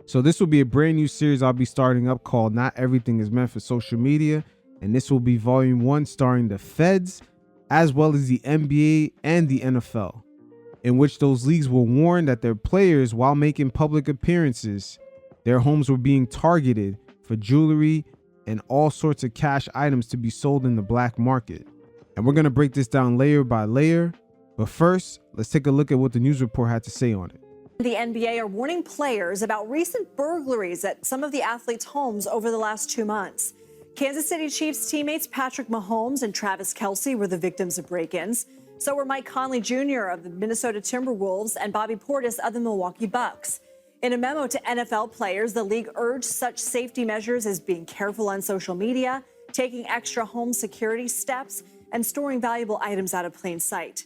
So this will be a brand new series I'll be starting up called Not Everything is Meant for Social Media. And this will be volume 1 starring the Feds, as well as the NBA and the NFL, in which those leagues will warn that their players, while making public appearances, their homes were being targeted for jewelry and all sorts of cash items to be sold in the black market. And we're going to break this down layer by layer. But first, let's take a look at what the news report had to say on it. The NBA are warning players about recent burglaries at some of the athletes' homes over the last 2 months. Kansas City Chiefs teammates Patrick Mahomes and Travis Kelce were the victims of break-ins. So were Mike Conley Jr. of the Minnesota Timberwolves and Bobby Portis of the Milwaukee Bucks. In a memo to NFL players, the league urged such safety measures as being careful on social media, taking extra home security steps, and storing valuable items out of plain sight.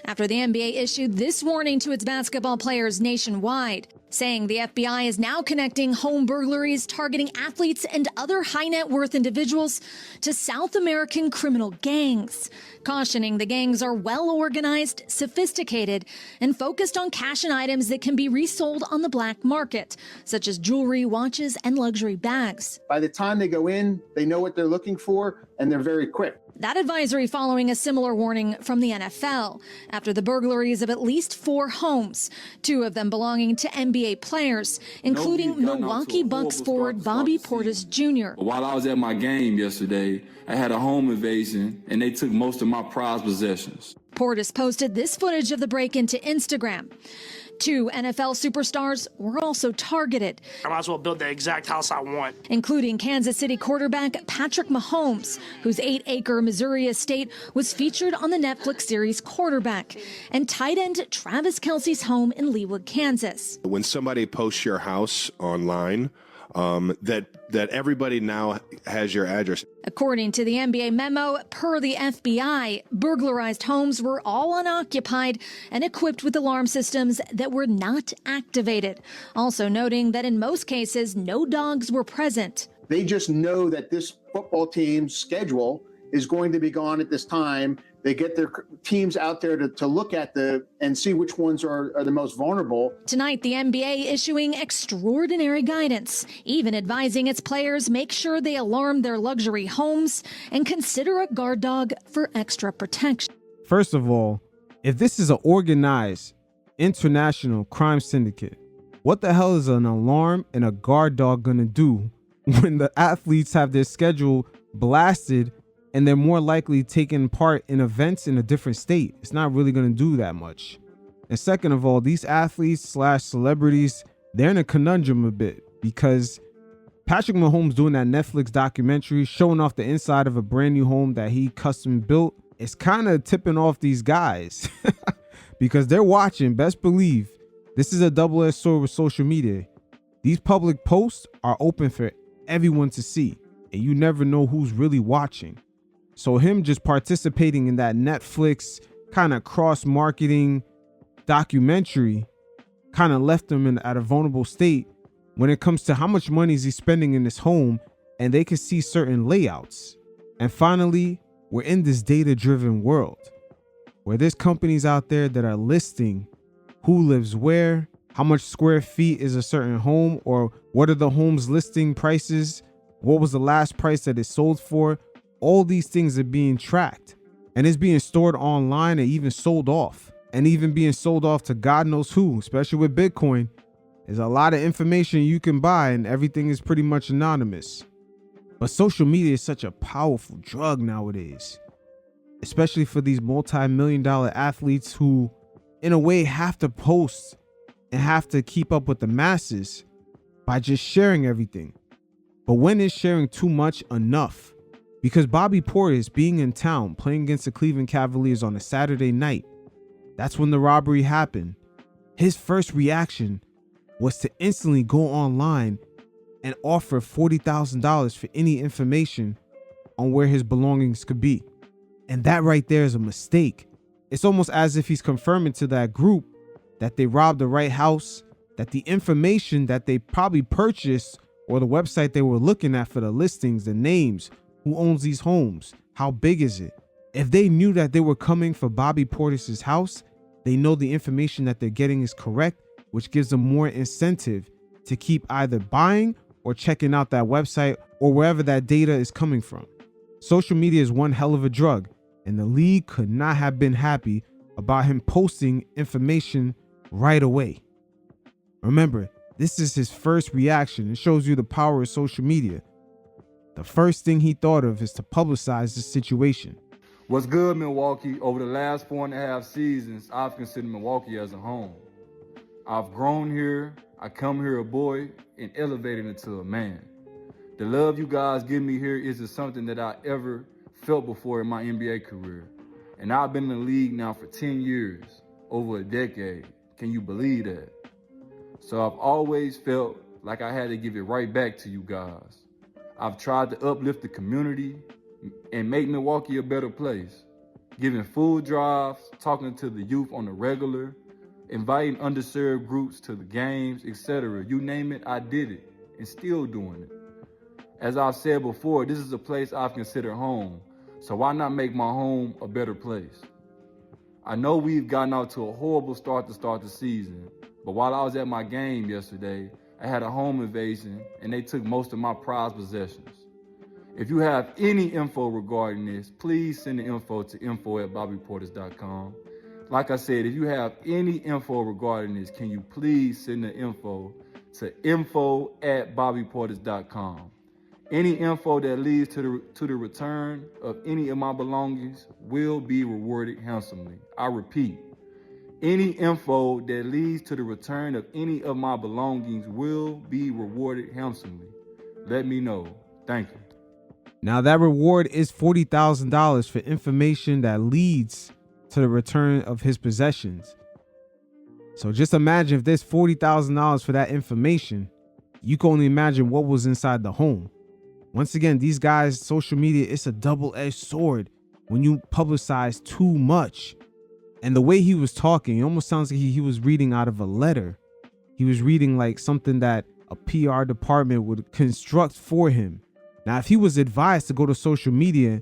After the NBA issued this warning to its basketball players nationwide, saying the FBI is now connecting home burglaries targeting athletes and other high net worth individuals to South American criminal gangs, cautioning the gangs are well organized, sophisticated, and focused on cash and items that can be resold on the black market, such as jewelry, watches, and luxury bags. By the time they go in, they know what they're looking for, and they're very quick. That advisory following a similar warning from the NFL after the burglaries of at least 4 homes, 2 of them belonging to NBA players, including Milwaukee Bucks forward Bobby Portis Jr. While I was at my game yesterday, I had a home invasion and they took most of my prized possessions. Portis posted this footage of the break-in to Instagram. 2 NFL superstars were also targeted. I might as well build the exact house I want. Including Kansas City quarterback Patrick Mahomes, whose 8-acre Missouri estate was featured on the Netflix series Quarterback, and tight end Travis Kelce's home in Leawood, Kansas. When somebody posts your house online, that everybody now has your address. According to the NBA memo, per the FBI, burglarized homes were all unoccupied and equipped with alarm systems that were not activated. Also noting that in most cases, no dogs were present. They just know that this football team's schedule is going to be gone at this time. They get their teams out there to look at and see which ones are the most vulnerable. Tonight, the NBA issuing extraordinary guidance, even advising its players make sure they alarm their luxury homes and consider a guard dog for extra protection. First of all, if this is an organized international crime syndicate, what the hell is an alarm and a guard dog gonna do when the athletes have their schedule blasted and they're more likely taking part in events in a different state? It's not really going to do that much. And second of all, these athletes / celebrities, they're in a conundrum a bit, because Patrick Mahomes doing that Netflix documentary showing off the inside of a brand new home that he custom built is kind of tipping off these guys because they're watching. Best believe this is a double-edged sword with social media. These public posts are open for everyone to see, and you never know who's really watching. So him just participating in that Netflix kind of cross-marketing documentary kind of left him at a vulnerable state when it comes to how much money is he spending in his home, and they can see certain layouts. And finally, we're in this data-driven world where there's companies out there that are listing who lives where, how much square feet is a certain home, or what are the home's listing prices, what was the last price that it sold for. All these things are being tracked, and it's being stored online and even sold off, and even being sold off to God knows who. Especially with Bitcoin, there's a lot of information you can buy and everything is pretty much anonymous. But social media is such a powerful drug nowadays, especially for these multi-million-dollar athletes who in a way have to post and have to keep up with the masses by just sharing everything. But when is sharing too much enough? Because Bobby Portis being in town playing against the Cleveland Cavaliers on a Saturday night, that's when the robbery happened. His first reaction was to instantly go online and offer $40,000 for any information on where his belongings could be. And that right there is a mistake. It's almost as if he's confirming to that group that they robbed the right house, that the information that they probably purchased or the website they were looking at for the listings, the names, who owns these homes, how big is it? If they knew that they were coming for Bobby Portis's house, they know the information that they're getting is correct, which gives them more incentive to keep either buying or checking out that website or wherever that data is coming from. Social media is one hell of a drug, and the league could not have been happy about him posting information right away. Remember, this is his first reaction. It shows you the power of social media. The first thing he thought of is to publicize this situation. What's good, Milwaukee? Over the last 4.5 seasons, I've considered Milwaukee as a home. I've grown here, I come here a boy, and elevated into a man. The love you guys give me here isn't something that I ever felt before in my NBA career. And I've been in the league now for 10 years, over a decade. Can you believe that? So I've always felt like I had to give it right back to you guys. I've tried to uplift the community and make Milwaukee a better place, giving food drives, talking to the youth on the regular, inviting underserved groups to the games, etc. You name it, I did it, and still doing it. As I've said before, this is a place I've considered home, so why not make my home a better place? I know we've gotten out to a horrible start to start the season, but while I was at my game yesterday, I had a home invasion and they took most of my prized possessions. If you have any info regarding this, please send the info to info@bobbyportis.com. Like I said, if you have any info regarding this, can you please send the info to info@bobbyportis.com. Any info that leads to the return of any of my belongings will be rewarded handsomely. I repeat, any info that leads to the return of any of my belongings will be rewarded handsomely. Let me know. Thank you. Now that reward is $40,000 for information that leads to the return of his possessions. So just imagine if there's $40,000 for that information, you can only imagine what was inside the home. Once again, these guys, social media, it's a double-edged sword when you publicize too much. And the way he was talking, it almost sounds like he was reading out of a letter. He was reading like something that a PR department would construct for him. Now, if he was advised to go to social media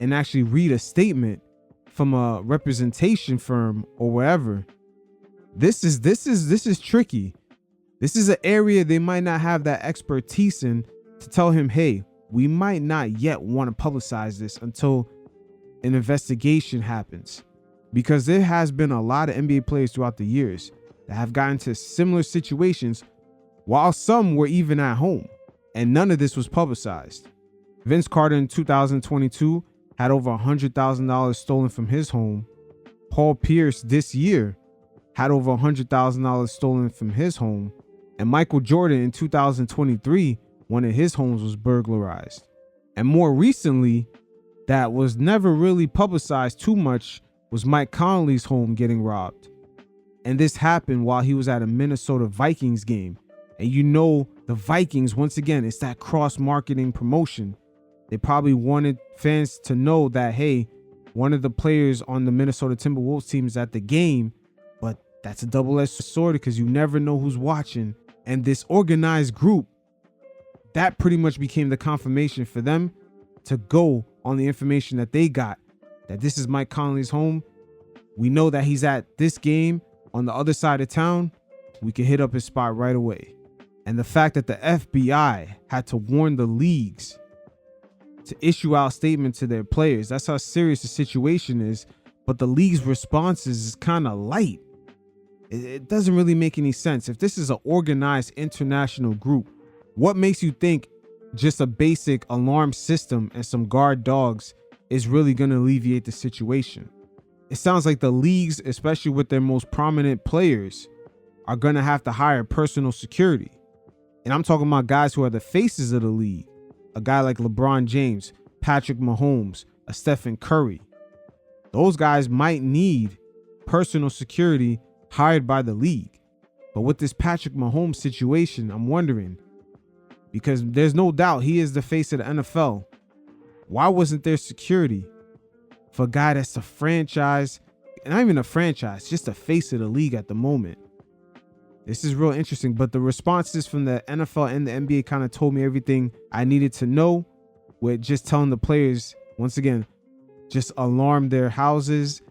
and actually read a statement from a representation firm or wherever, this is tricky. This is an area they might not have that expertise in to tell him, hey, we might not yet want to publicize this until an investigation happens. Because there has been a lot of NBA players throughout the years that have gotten into similar situations while some were even at home, and none of this was publicized. Vince Carter in 2022 had over $100,000 stolen from his home. Paul Pierce this year had over $100,000 stolen from his home. And Michael Jordan in 2023, one of his homes was burglarized. And more recently, that was never really publicized too much, was Mike Conley's home getting robbed. And this happened while he was at a Minnesota Vikings game. And you know, the Vikings, once again, it's that cross-marketing promotion. They probably wanted fans to know that, hey, one of the players on the Minnesota Timberwolves team is at the game. But that's a double-edged sword because you never know who's watching. And this organized group, that pretty much became the confirmation for them to go on the information that they got, that this is Mike Conley's home. We know that he's at this game on the other side of town. We can hit up his spot right away. And the fact that the FBI had to warn the leagues to issue out statements to their players, that's how serious the situation is. But the league's responses is kind of light. It doesn't really make any sense. If this is an organized international group, what makes you think just a basic alarm system and some guard dogs is really going to alleviate the situation? It sounds like the leagues, especially with their most prominent players, are going to have to hire personal security. And I'm talking about guys who are the faces of the league. A guy like LeBron James, Patrick Mahomes, a Stephen Curry. Those guys might need personal security hired by the league. But with this Patrick Mahomes situation, I'm wondering, because there's no doubt he is the face of the NFL, why wasn't there security for a guy that's a franchise, and not even a franchise, just the face of the league at the moment? This is real interesting, but the responses from the NFL and the NBA kind of told me everything I needed to know, with just telling the players, once again, just alarm their houses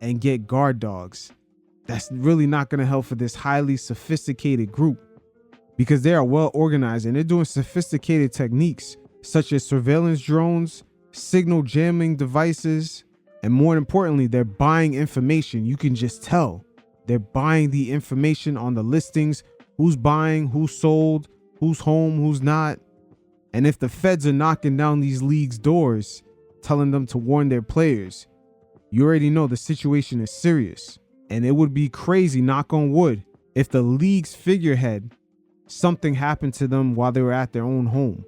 and get guard dogs. That's really not going to help for this highly sophisticated group. because they are well organized and they're doing sophisticated techniques such as surveillance drones, signal jamming devices, and more importantly, they're buying information. You can just tell they're buying the information on the listings, who's buying, who's sold, who's home, who's not. And if the feds are knocking down these leagues' doors, telling them to warn their players, you already know the situation is serious. And it would be crazy, knock on wood, if the league's figurehead, something happened to them while they were at their own home.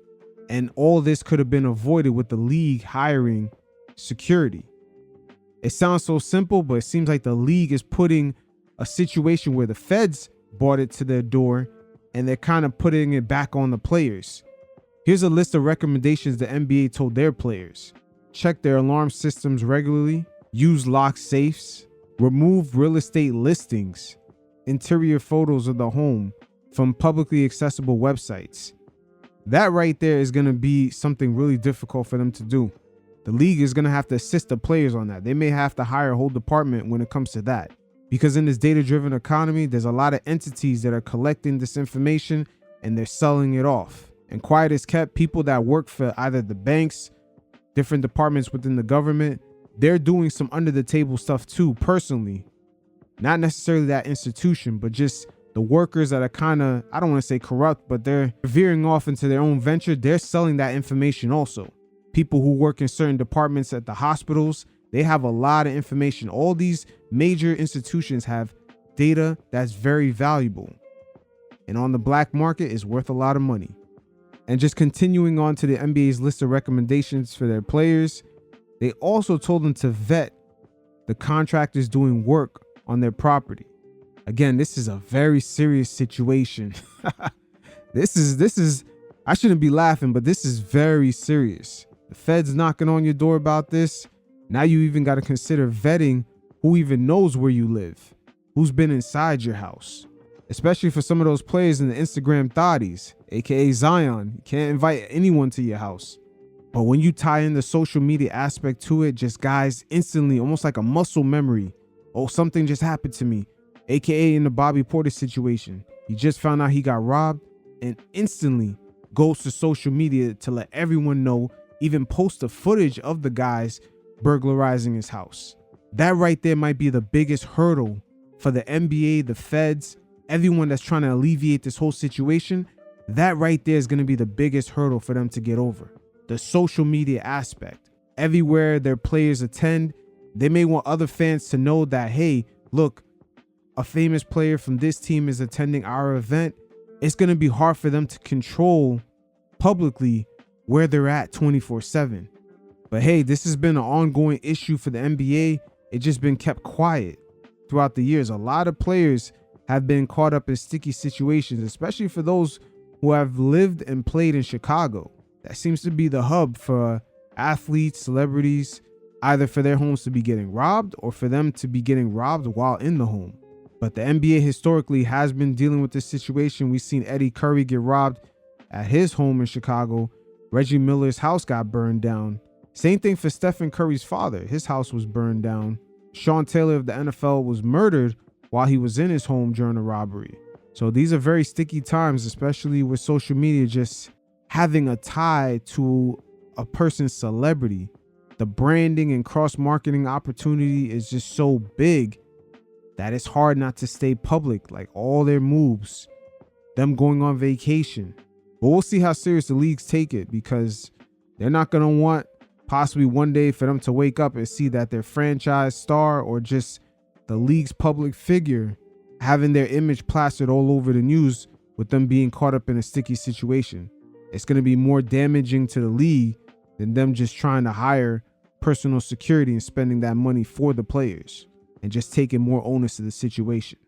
And all this could have been avoided with the league hiring security. It sounds so simple, but it seems like the league is putting a situation where the feds brought it to their door and they're kind of putting it back on the players. Here's a list of recommendations the NBA told their players. Check their alarm systems regularly, use lock safes, remove real estate listings, interior photos of the home from publicly accessible websites. That right there is going to be something really difficult for them to do. The league is going to have to assist the players on that. They may have to hire a whole department when it comes to that. Because in this data-driven economy, there's a lot of entities that are collecting this information and they're selling it off. And quiet is kept, people that work for either the banks, different departments within the government, they're doing some under-the-table stuff too, personally. Not necessarily that institution, but just the workers that are kind of, I don't want to say corrupt, but they're veering off into their own venture. They're selling that information also. People who work in certain departments at the hospitals, they have a lot of information. All these major institutions have data that's very valuable. And on the black market is worth a lot of money. And just continuing on to the NBA's list of recommendations for their players, they also told them to vet the contractors doing work on their property. Again, this is a very serious situation. This is, I shouldn't be laughing, but this is very serious. The feds knocking on your door about this. Now you even got to consider vetting who even knows where you live, who's been inside your house, especially for some of those players in the Instagram thotties, aka Zion. You can't invite anyone to your house. But when you tie in the social media aspect to it, just guys instantly, almost like a muscle memory. Oh, something just happened to me. AKA in the Bobby Portis situation. He just found out he got robbed and instantly goes to social media to let everyone know, even post the footage of the guys burglarizing his house. That right there might be the biggest hurdle for the NBA, the feds, everyone that's trying to alleviate this whole situation. That right there is going to be the biggest hurdle for them to get over. The social media aspect. Everywhere their players attend, they may want other fans to know that, hey, look, a famous player from this team is attending our event. It's going to be hard for them to control publicly where they're at 24/7. But hey, this has been an ongoing issue for the NBA. It's just been kept quiet throughout the years. A lot of players have been caught up in sticky situations, especially for those who have lived and played in Chicago. That seems to be the hub for athletes, celebrities, either for their homes to be getting robbed or for them to be getting robbed while in the home. But the NBA historically has been dealing with this situation. We've seen Eddie Curry get robbed at his home in Chicago. Reggie Miller's house got burned down. Same thing for Stephen Curry's father. His house was burned down. Sean Taylor of the NFL was murdered while he was in his home during a robbery. So these are very sticky times, especially with social media just having a tie to a person's celebrity. The branding and cross-marketing opportunity is just so big that it's hard not to stay public, like all their moves, them going on vacation. But we'll see how serious the leagues take it, because they're not going to want possibly one day for them to wake up and see that their franchise star or just the league's public figure having their image plastered all over the news with them being caught up in a sticky situation. It's going to be more damaging to the league than them just trying to hire personal security and spending that money for the players and just taking more onus of the situation.